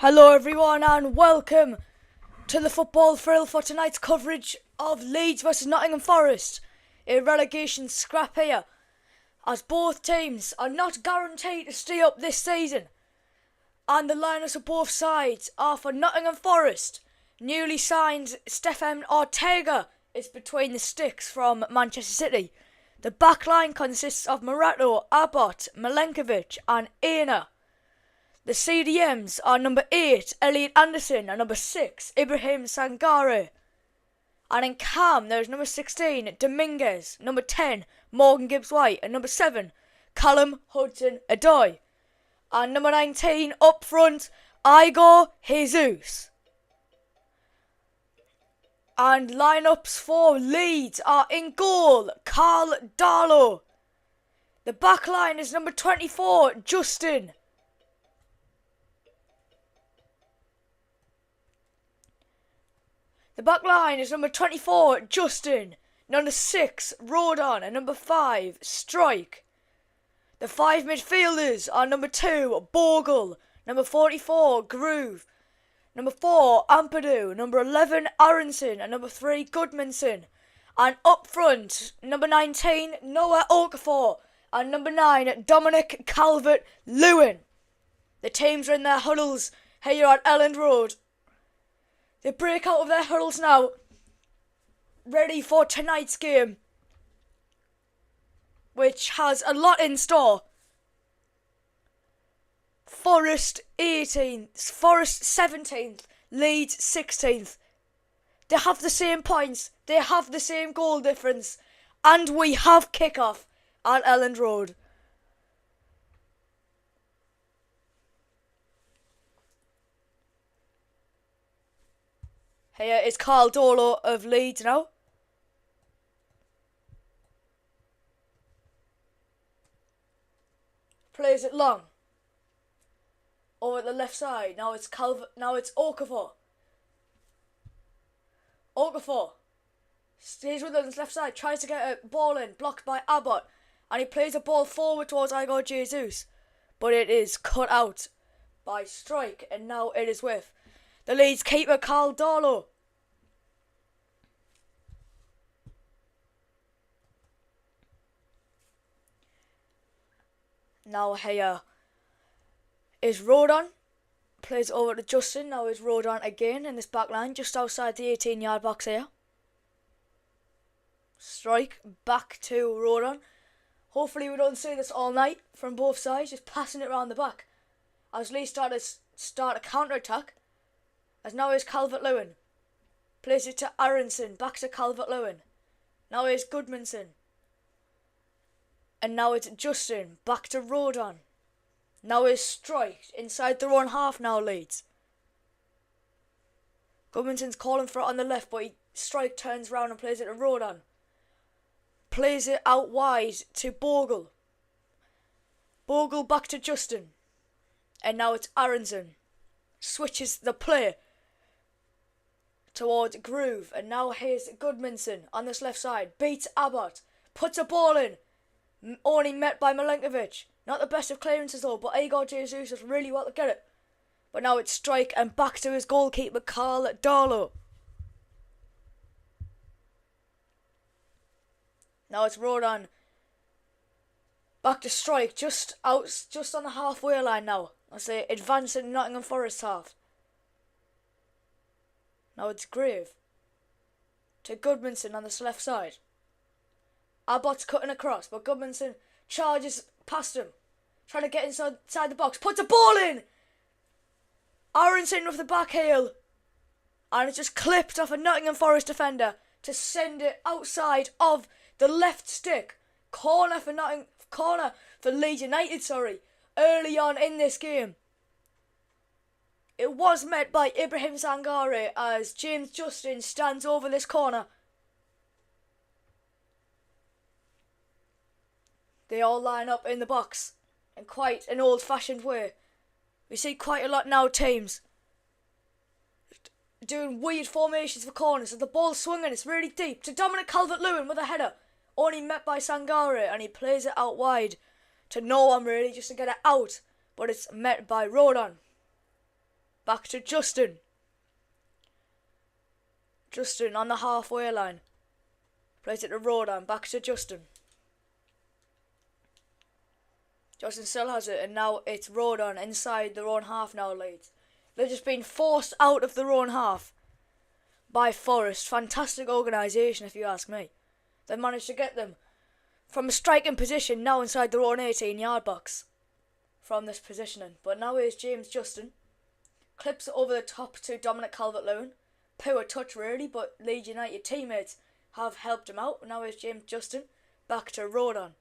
Hello everyone and welcome to the Football Thrill for tonight's coverage of Leeds versus Nottingham Forest. A relegation scrap here, as both teams are not guaranteed to stay up this season. And the lineups of both sides are: for Nottingham Forest, newly signed Stefan Ortega is between the sticks from Manchester City. The back line consists of Morato, Abbott, Milenkovic and Aina. The CDMs are number 8, Elliot Anderson, and number 6, Ibrahim Sangare. And in Cam, there's number 16, Dominguez, number 10, Morgan Gibbs-White, and number 7, Callum Hudson-Odoi. And number 19, up front, Igor Jesus. And lineups for Leeds are: in goal, Carl Darlow. The back line is number 24, Justin. The back line is number 24, Justin, number 6, Rodon, and number 5, Strike. The 5 midfielders are number 2, Bogle, number 44, Groove, number 4, Ampadu, number 11, Aronson, and number 3, Goodmanson. And up front, number 19, Noah Okafor, and number 9, Dominic Calvert-Lewin. The teams are in their huddles here at Elland Road. They break out of their huddles now, ready for tonight's game, which has a lot in store. Forest 18th, Forest 17th, Leeds 16th. They have the same points, they have the same goal difference, and we have kick-off at Elland Road. Here is Carl Darlow of Leeds now. Plays it long. Over the left side. Now it's Okafor. Okafor stays with it on his left side. Tries to get a ball in. Blocked by Abbott. And he plays a ball forward towards Igor Jesus. But it is cut out by Strike. And now it is with the Leeds keeper, Carl Darlow. Now here is Rodon. Plays over to Justin. Now is Rodon again in this back line, just outside the 18-yard box here. Strike back to Rodon. Hopefully we don't see this all night from both sides, just passing it around the back. As Leeds start a counter-attack. As now is Calvert-Lewin. Plays it to Aronson. Back to Calvert-Lewin. Now is Goodmanson. And now it's Justin. Back to Rodon. Now is Strike. Inside their own half now, Leeds. Goodmanson's calling for it on the left, but Strike turns round and plays it to Rodon. Plays it out wide to Bogle. Bogle back to Justin. And now it's Aronson. Switches the play towards Groove, and now here's Goodmanson on this left side. Beats Abbott, puts a ball in, only met by Milenkovic. Not the best of clearances though, but Igor Jesus does really well to get it. But now it's Strike, and back to his goalkeeper, Carl Darlow. Now it's Rodon. Back to Strike, just on the halfway line now. I say advancing Nottingham Forest half. Now it's Grave to Goodmanson on this left side. Abbott's cutting across, but Goodmanson charges past him, trying to get inside the box. Puts a ball in. Aronson with the back heel, and it's just clipped off a Nottingham Forest defender to send it outside of the left stick. Corner for Leeds United. Early on in this game. It was met by Ibrahim Sangare as James Justin stands over this corner. They all line up in the box in quite an old-fashioned way. We see quite a lot now teams doing weird formations for corners. So the ball's swinging, it's really deep to Dominic Calvert-Lewin with a header. Only met by Sangare, and he plays it out wide to no one really, just to get it out. But it's met by Rodon. Back to Justin. Justin on the halfway line. Plays it to Rodan. Back to Justin. Justin still has it, and now it's Rodan inside their own half now, Leeds. They've just been forced out of their own half by Forest. Fantastic organisation, if you ask me. They managed to get them from a striking position now inside their own 18-yard box from this positioning. But now here's James Justin. Clips it over the top to Dominic Calvert-Lewin. Poor touch really, but Leeds United teammates have helped him out. Now here's James Justin. Back to Rodan.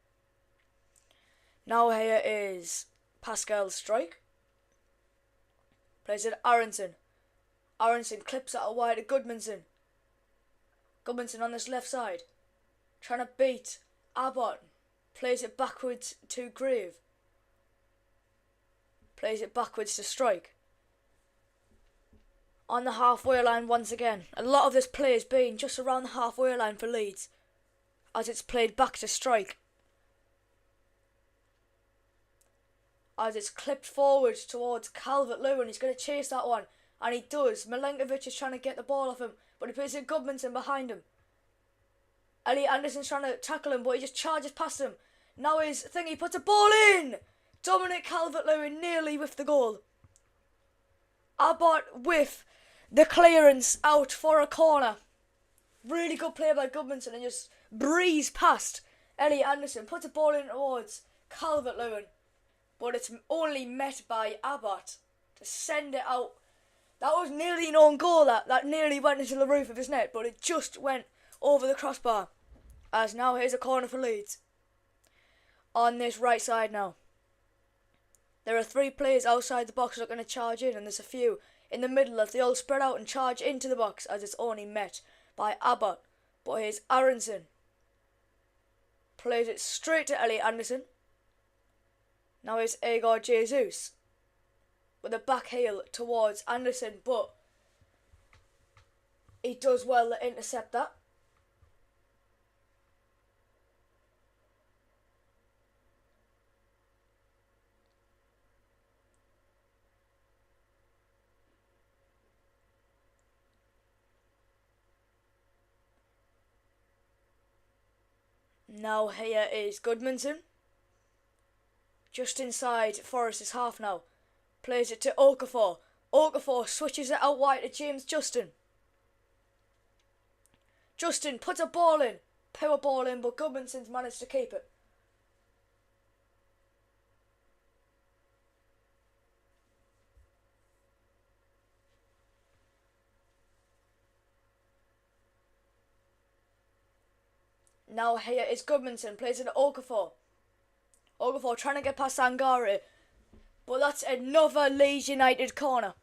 Now here is Pascal Strike. Plays it Aronson. Aronson clips it out wide to Goodmanson. Goodmanson on this left side. Trying to beat Abbott. Plays it backwards to Grave. Plays it backwards to Strike. On the halfway line once again. A lot of this play has been just around the halfway line for Leeds, as it's played back to Strike. As it's clipped forward towards Calvert-Lewin. He's going to chase that one, and he does. Milenkovic is trying to get the ball off him, but he plays it Goodmanson behind him. Elliot Anderson's trying to tackle him, but he just charges past him. Now his thing, he puts a ball in! Dominic Calvert-Lewin nearly with the goal. Abbott with the clearance out for a corner. Really good play by Goodmanson, and just breeze past Elliot Anderson. Puts a ball in towards Calvert-Lewin, but it's only met by Abbott to send it out. That was nearly an own goal, that nearly went into the roof of his net, but it just went over the crossbar. As now here's a corner for Leeds. On this right side now. There are 3 players outside the box looking to charge in, and there's a few in the middle as they all spread out and charge into the box, as it's only met by Abbott. But here's Aronson. Plays it straight to Elliot Anderson. Now here's Igor Jesus with a back heel towards Anderson, but he does well to intercept that. Now here is Goodmanson. Just inside Forest's half now. Plays it to Okafor. Okafor switches it out wide to James Justin. Justin puts a ball in. Power ball in, but Goodmanson's managed to keep it. Now here is Goodmanson. Plays it to Okafor. Okafor trying to get past Sangare. But that's another Leeds United corner.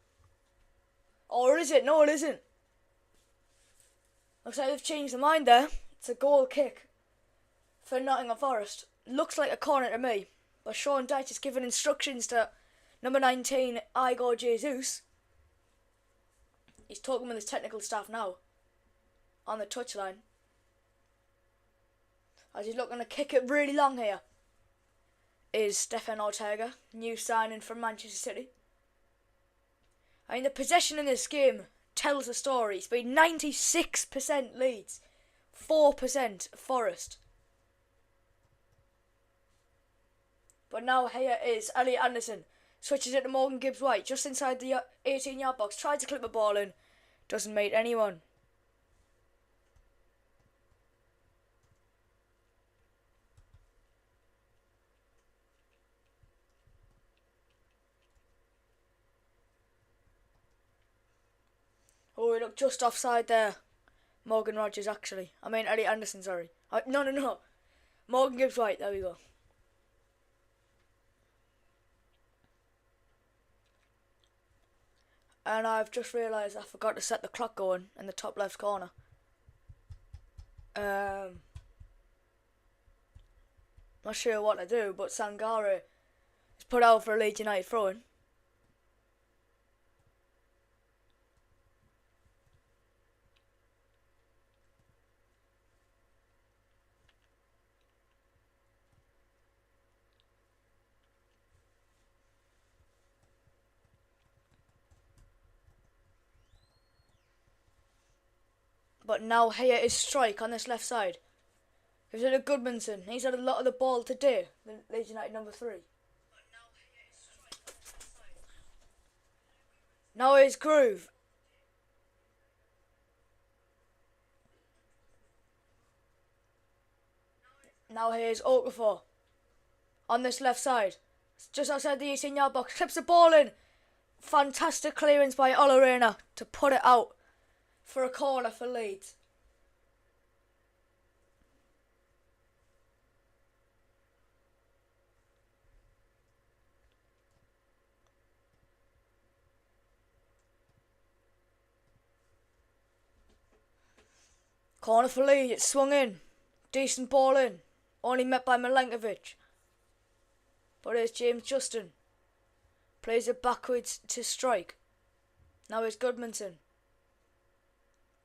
Or is it? No, it isn't. Looks like they've changed their mind there. It's a goal kick for Nottingham Forest. Looks like a corner to me. But Sean Dyche has given instructions to number 19, Igor Jesus. He's talking with his technical staff now on the touchline, as he's looking to kick it really long here. Is Stefan Ortega, new signing from Manchester City. I mean, the possession in this game tells a story. It's been 96% Leeds, 4% Forest. But now here is Elliot Anderson. Switches it to Morgan Gibbs-White, just inside the 18-yard box. Tries to clip the ball in. Doesn't meet anyone. Oh, he looked just offside there. Morgan Rogers, actually. I mean, Elliot Anderson, sorry. No. Morgan Gibbs-White, there we go. And I've just realised I forgot to set the clock going in the top left corner. Not sure what to do, but Sangare is put out for a Leeds United throw-in. But now here is Strike on this left side. Gives it to Goodmanson. He's had a lot of the ball today. The Leeds United number 3. Now here's Groove. Now here's Okafor. On this left side. Just outside the 18-yard box. Clips the ball in. Fantastic clearance by Olarena to put it out for a corner for Leeds. Corner for Leeds, it's swung in. Decent ball in. Only met by Milenkovic. But here's James Justin. Plays it backwards to Strike. Now here's Goodmanson.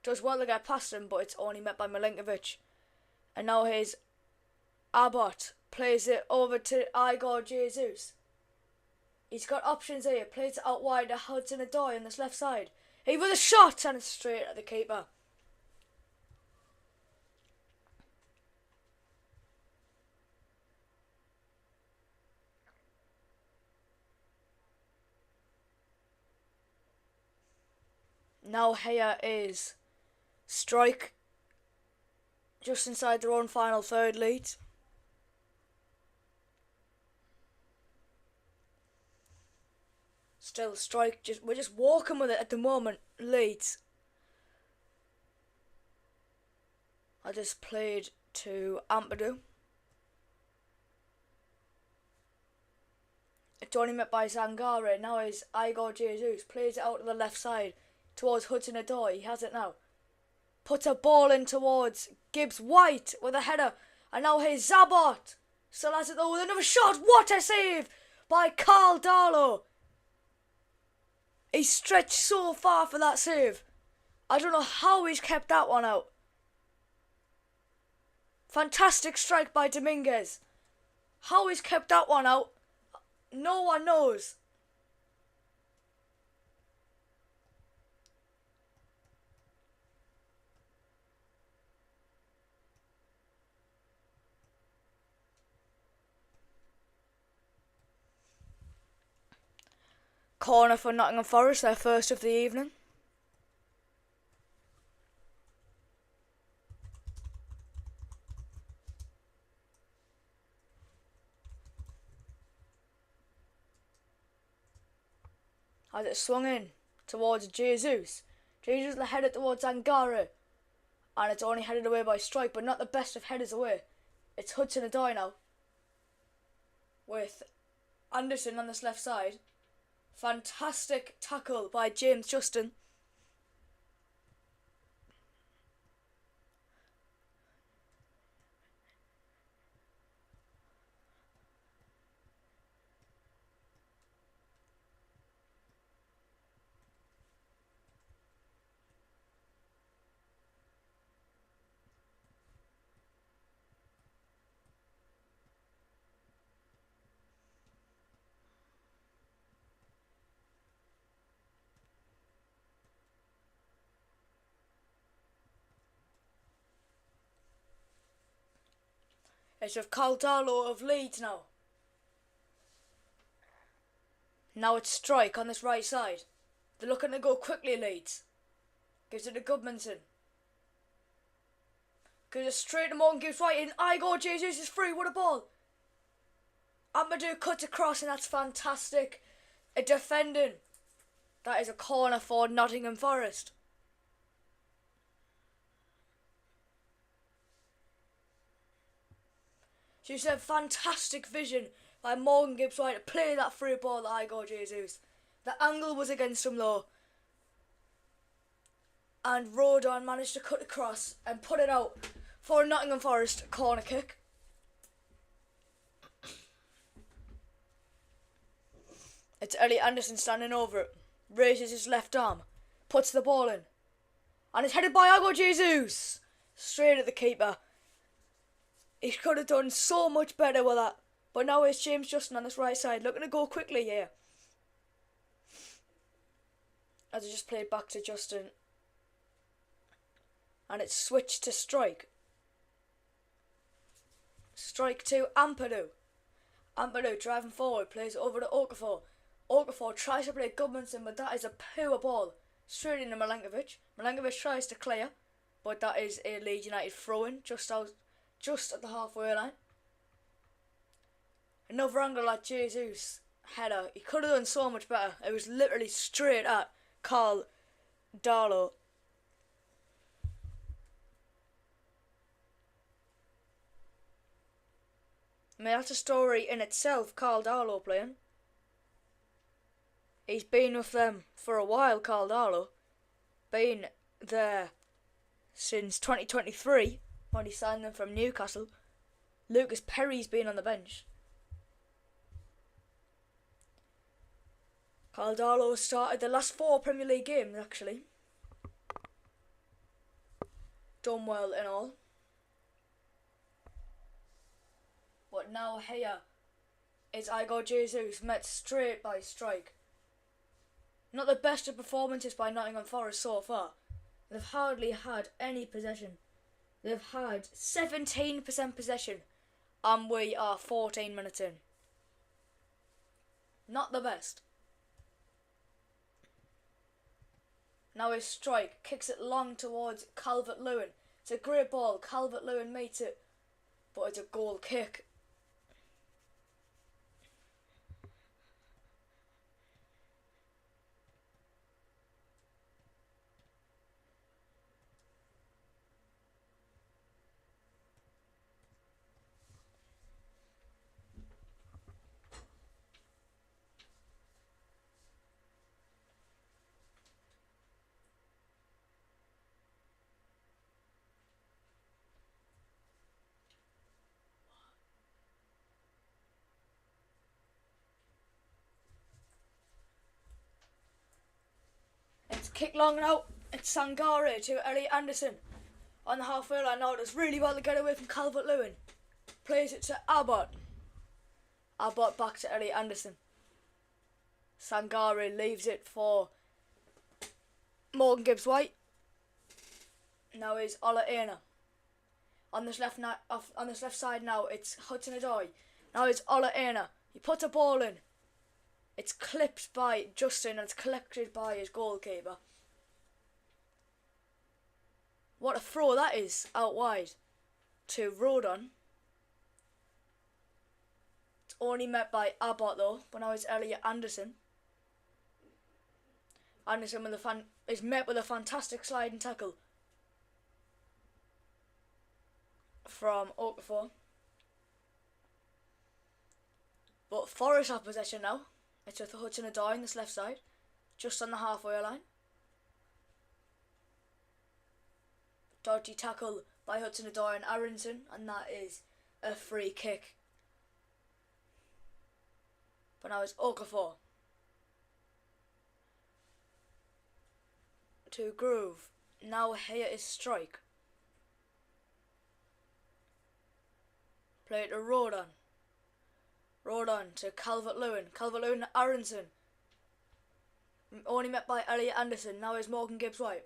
Does well to get past him, but it's only met by Milenkovic. And now here's Abbott. Plays it over to Igor Jesus. He's got options here. Plays it out wide to Hudson-Odoi on this left side. He with a shot and it's straight at the keeper. Now here is Strike just inside their own final third. Leeds. Still Strike, we're just walking with it at the moment, Leeds. I just played to Ampadu. It's only met by Zangara. Now is Igor Jesus. Plays it out to the left side towards Hudson-Odoi. He has it now. Puts a ball in towards Gibbs White with a header. And now here's Zabot. Still has it though with another shot. What a save by Carl Darlow. He stretched so far for that save. I don't know how he's kept that one out. Fantastic strike by Dominguez. How he's kept that one out, no one knows. Corner for Nottingham Forest, their first of the evening. As it swung in towards Jesus. Jesus headed towards Angara. And it's only headed away by Strike, but not the best of headers away. It's Hudson-Odoi now. With Anderson on this left side. Fantastic tackle by James Justin. It's with Carl Darlow of Leeds now. Now it's Strike on this right side. They're looking to go quickly, Leeds. Gives it to Goodmanson. Gives it straight to Morgan, gives right in. Igor Jesus is free, what a ball. Ampadu cuts across and that's fantastic. A defending. That is a corner for Nottingham Forest. She said fantastic vision by Morgan Gibbs White to play that free ball to Igor Jesus. The angle was against him though. And Rodon managed to cut across and put it out for a Nottingham Forest corner kick. It's Elliot Anderson standing over it. Raises his left arm. Puts the ball in. And it's headed by Igor Jesus. Straight at the keeper. He could have done so much better with that. But now it's James Justin on this right side. Looking to go quickly here. As I just played back to Justin. and it's switched to strike. Strike to Ampadu. Ampadu driving forward, plays over to Okafor. Okafor tries to play Goodmanson, but that is a poor ball. Straight into Milenkovic. Milenkovic tries to clear, but that is a Leeds United throw-in just at the halfway line. Another angle at Jesus' header. He could have done so much better. It was literally straight at Carl Darlow. I mean, that's a story in itself, Carl Darlow playing. He's been with them for a while, Carl Darlow. Been there since 2023, when he signed them from Newcastle. Lucas Perry's been on the bench. Carl Darlow started the last 4 Premier League games, actually. Done well and all. But now here is Igor Jesus met straight by strike. Not the best of performances by Nottingham Forest so far. They've hardly had any possession. They've had 17% possession, and we are 14 minutes in. Not the best. Now his strike kicks it long towards Calvert-Lewin. It's a great ball. Calvert-Lewin meets it, but it's a goal kick. It's kicked long now. It's Sangare to Elliot Anderson on the halfway line now. Does really well to get away from Calvert-Lewin. Plays it to Abbott. Abbott back to Elliot Anderson. Sangare leaves it for Morgan Gibbs-White. Now is Ola Aina. On this left side now, it's Hudson-Odoi. Now it's Ola Aina. He puts a ball in. It's clipped by Justin and it's collected by his goalkeeper. What a throw that is out wide to Rodon. It's only met by Abbott though, but now it's Elliot Anderson. Anderson is met with a fantastic sliding tackle from Okafor. But Forest have possession now. It's with Hudson-Odoi on this left side, just on the halfway line. Dodgy tackle by Hudson-Odoi and Aronson, and that is a free kick. But now it's Okafor to Groove. Now here is strike. Play it to Rodon. Rodon to Calvert-Lewin. Calvert-Lewin to Aronson. Only met by Elliot Anderson. Now is Morgan Gibbs-White.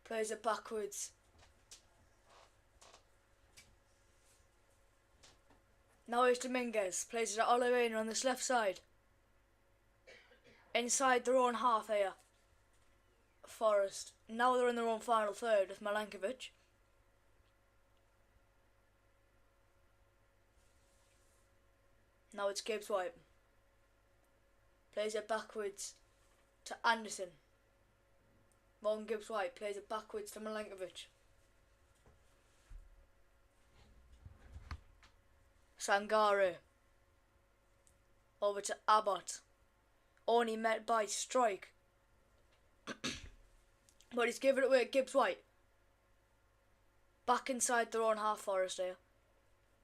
Plays it backwards. Now is Dominguez. Plays it to Oliveira on this left side. Inside their own half here. Forest. Now they're in their own final third with Milenkovic. Now it's Gibbs-White. Plays it backwards to Anderson. Morgan Gibbs-White plays it backwards to Milenkovic. Sangare. Over to Abbott. Only met by strike. But he's given it away to Gibbs-White. Back inside their own half, Forest here.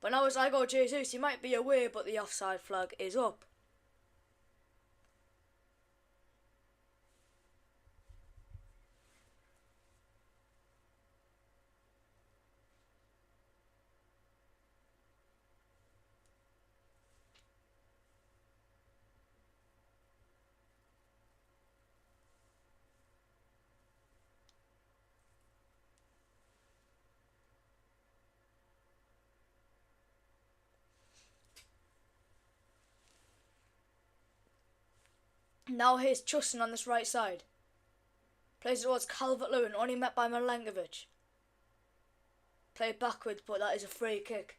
But now it's Igor Jesus. He might be away, but the offside flag is up. Now here's Justin on this right side. Plays it towards Calvert-Lewin, only met by Milenkovic. Play backwards, but that is a free kick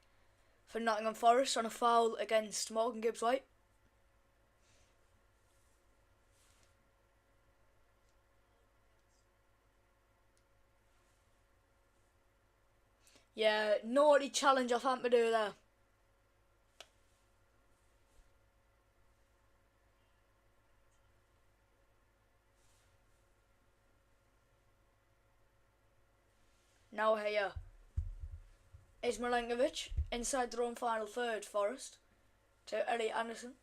for Nottingham Forest on a foul against Morgan Gibbs-White. Yeah, naughty challenge off Ampadu there. Now here is Milenkovic inside their own final third, Forest, to Elliot Anderson.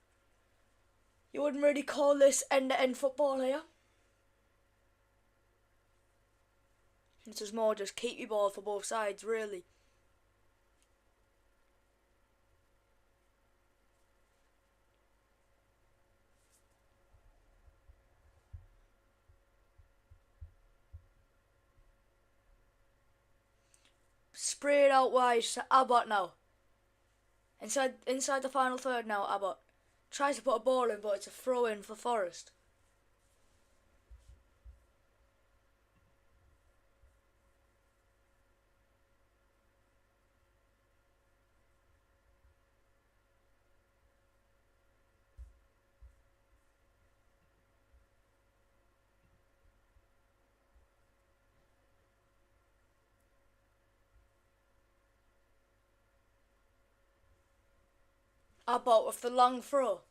You wouldn't really call this end-to-end football here. This is more just keep your ball for both sides, really. Sprayed out wide to Abbott now. Inside the final third now, Abbott. Tries to put a ball in, but it's a throw-in for Forest. Abbott with the long throw.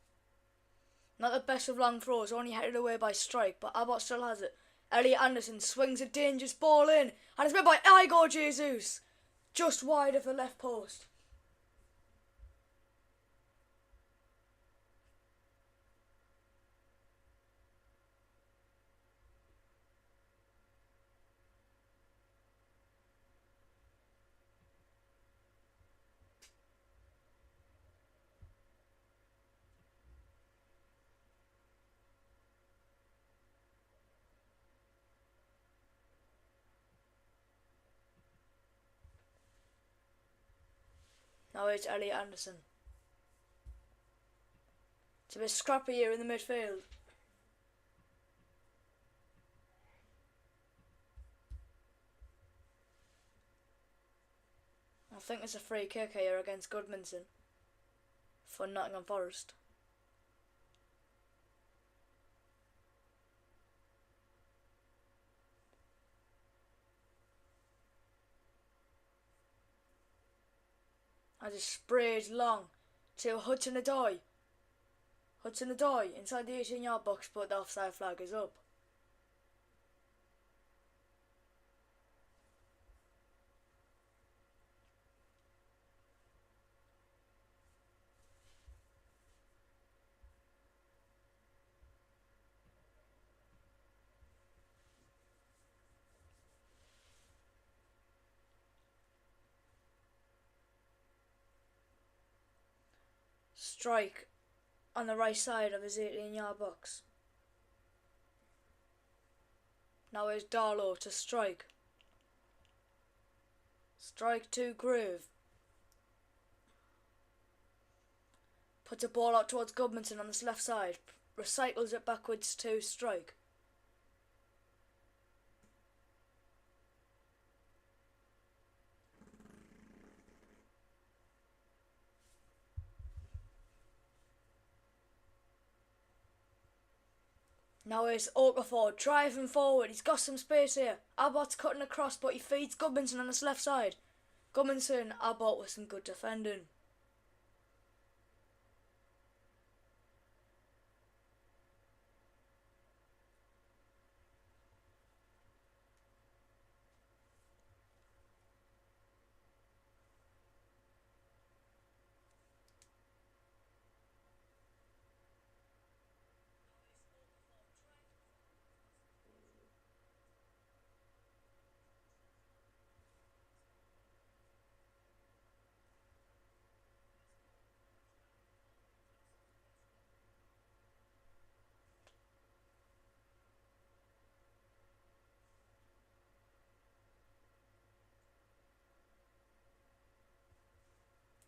Not the best of long throws, only headed away by Strike, but Abbott still has it. Elliot Anderson swings a dangerous ball in, and it's met by Igor Jesus, just wide of the left post. Now it's Elliot Anderson. It's a bit scrappy here in the midfield. I think it's a free kick here against Goodmanson for Nottingham Forest. As it sprays long to Hudson-Odoi. Hudson-Odoi inside the 18-yard box, but the offside flag is up. Strike on the right side of his 18-yard box. Now it's Darlow to Strike. Strike to Groove. Puts a ball out towards Goodmanson on this left side. Recycles it backwards to Strike. Now it's Okafor driving forward. He's got some space here. Abbott's cutting across, but he feeds Goodmanson on his left side. Goodmanson, Abbott with some good defending.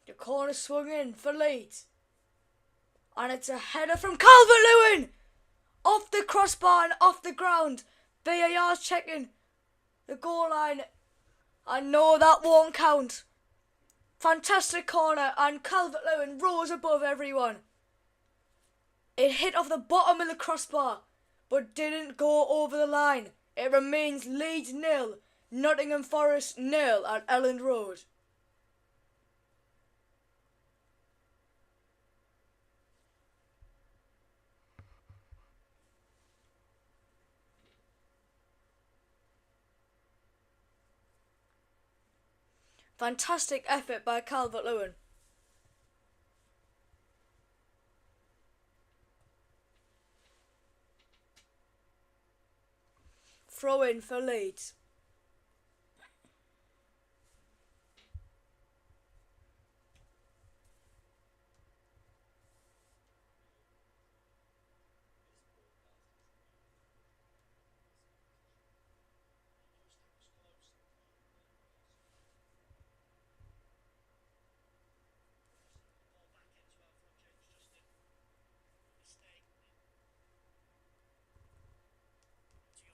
The corner swung in for Leeds. And it's a header from Calvert-Lewin. Off the crossbar and off the ground. VAR's checking the goal line. I know that won't count. Fantastic corner, and Calvert-Lewin rose above everyone. It hit off the bottom of the crossbar, but didn't go over the line. It remains Leeds 0, Nottingham Forest 0 at Elland Road. Fantastic effort by Calvert-Lewin. Throw in for Leeds.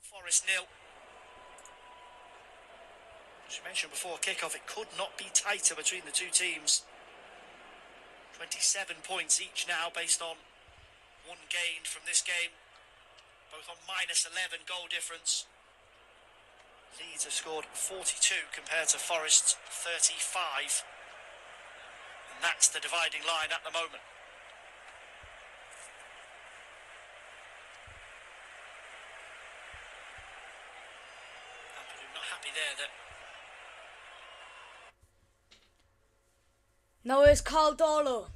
Forest 0. As you mentioned before kick-off, it could not be tighter between the two teams. 27 points each now based on one gained from this game. Both on -11 goal difference. Leeds have scored 42 compared to Forest's 35. And that's the dividing line at the moment. I'm not happy there that... Now it's Caldolo.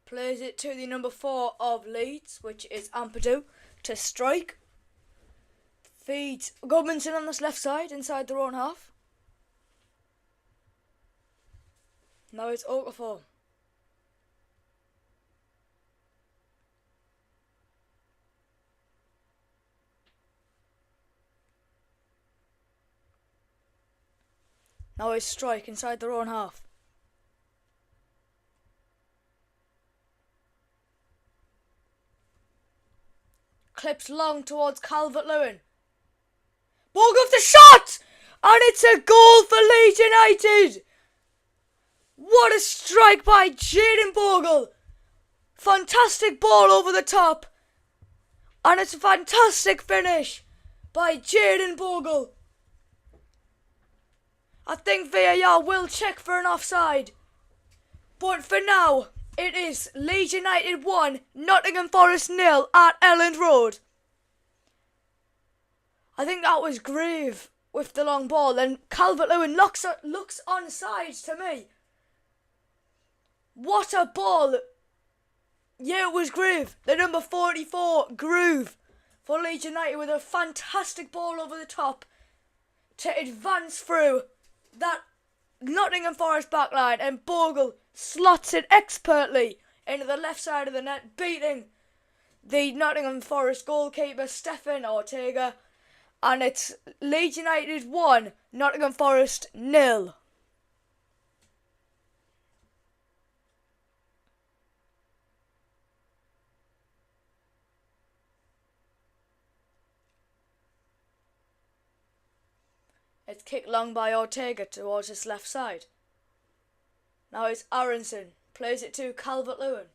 Plays it to the number 4 of Leeds, which is Ampadu, to strike. Feeds Goodmanson on this left side, inside their own half. Now it's Okafor. Now it's Strike inside their own half. Clips long towards Calvert-Lewin. Bogle off the shot! And it's a goal for Leeds United! What a strike by Jaden Bogle! Fantastic ball over the top. And it's a fantastic finish by Jaden Bogle. I think VAR will check for an offside. But for now, it is Leeds United 1, Nottingham Forest 0 at Elland Road. I think that was Grave with the long ball, and Calvert-Lewin looks onside to me. What a ball. Yeah, it was Grave, the number 44 Groove for Leeds United, with a fantastic ball over the top to advance through that Nottingham Forest backline, and Bogle slots it expertly into the left side of the net, beating the Nottingham Forest goalkeeper Stefan Ortega, and it's Leeds United 1, Nottingham Forest 0. It's kicked long by Ortega towards his left side. Now it's Aronson. Plays it to Calvert-Lewin.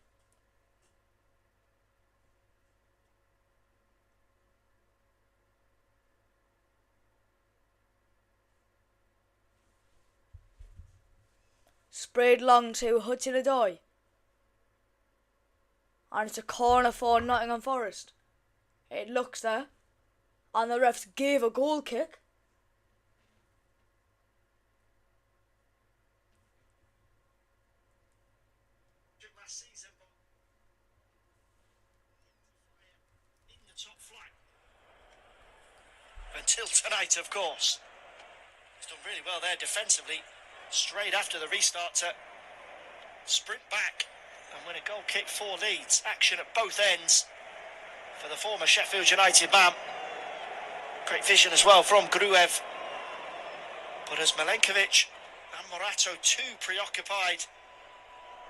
Sprayed long to Hudson-Odoi. And it's a corner for Nottingham Forest. It looks there. And the refs gave a goal kick. Season, in the top flight until tonight, of course. He's done really well there defensively, straight after the restart to sprint back and win a goal kick for Leeds. Action at both ends for the former Sheffield United man. Great vision as well from Gruev, but as Milenkovic and Morato too preoccupied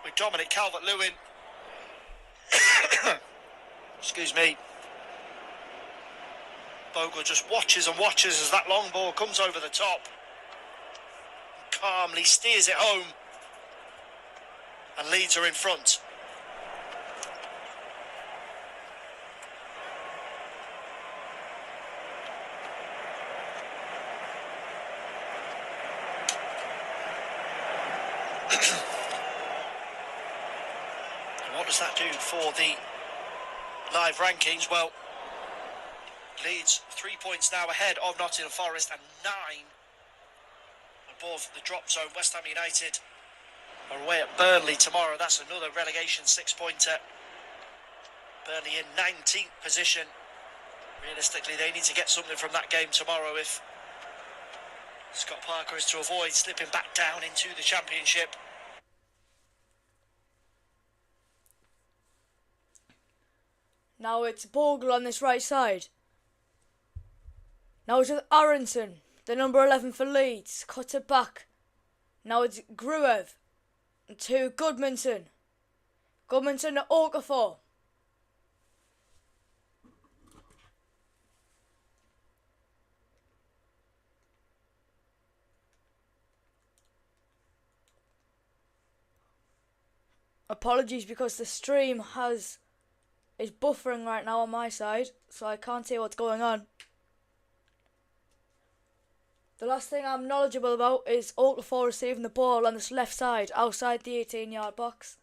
with Dominic Calvert-Lewin Excuse me. Bogle just watches and watches as that long ball comes over the top. Calmly steers it home. And Leeds are in front. And what does that do for the live rankings? Well, Leeds 3 points now ahead of Nottingham Forest and 9 above the drop zone. West Ham United are away at Burnley tomorrow. That's another relegation 6-pointer. Burnley in 19th position. Realistically, they need to get something from that game tomorrow if Scott Parker is to avoid slipping back down into the Championship. Now it's Bogle on this right side. Now it's with Aronson, the number 11 for Leeds. Cut it back. Now it's Gruev to Goodmanson. Goodmanson to Okafor. Apologies because the stream is buffering right now on my side, so I can't see what's going on. The last thing I'm knowledgeable about is Okafor receiving the ball on this left side, outside the 18-yard box.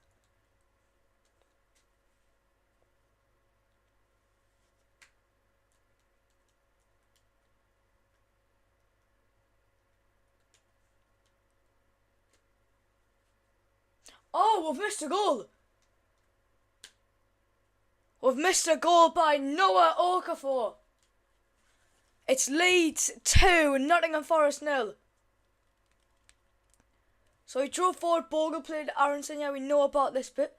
Oh, we've missed a goal. We've missed a goal by Noah Okafor. It's Leeds 2, Nottingham Forest 0. So he drove forward, Bogle played Aronson. Yeah, we know about this bit.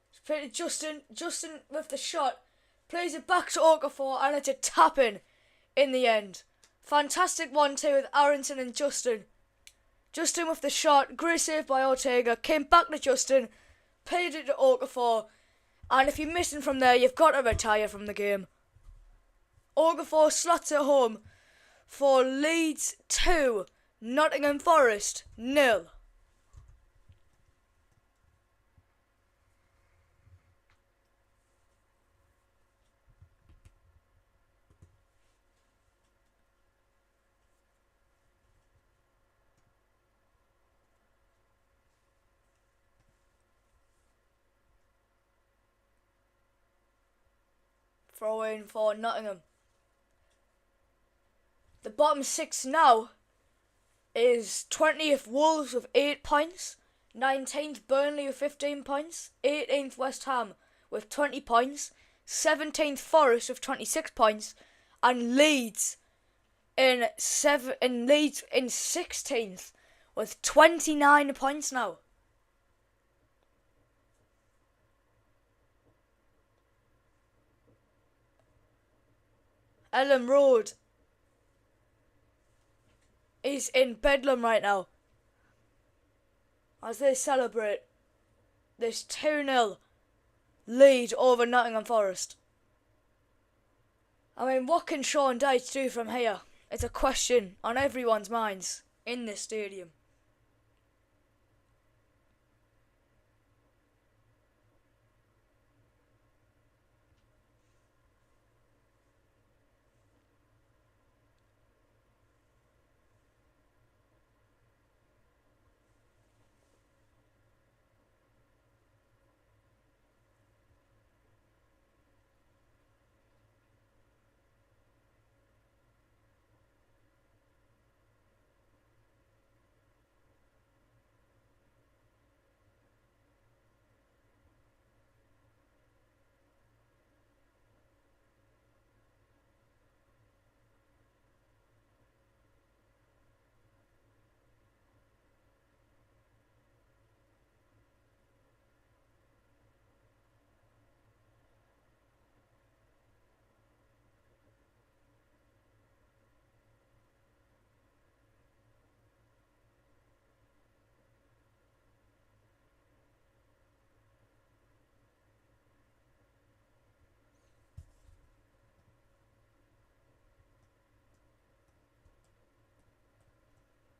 He's played to Justin. Justin with the shot. Plays it back to Okafor and it's a tap-in the end. Fantastic 1-2 with Aronson and Justin. Justin with the shot. Great save by Ortega. Came back to Justin. Played it to Okafor. And if you're missing from there, you've got to retire from the game. Okafor slots it home for Leeds 2, Nottingham Forest 0. Throw in for Nottingham. The bottom 6 now is 20th Wolves with 8 points, 19th Burnley with 15 points, 18th West Ham with 20 points, 17th Forest with 26 points, and Leeds in 16th with 29 points now. Ellen Road is in bedlam right now as they celebrate this 2-0 lead over Nottingham Forest. I mean, what can Sean Dyche do from here? It's a question on everyone's minds in this stadium.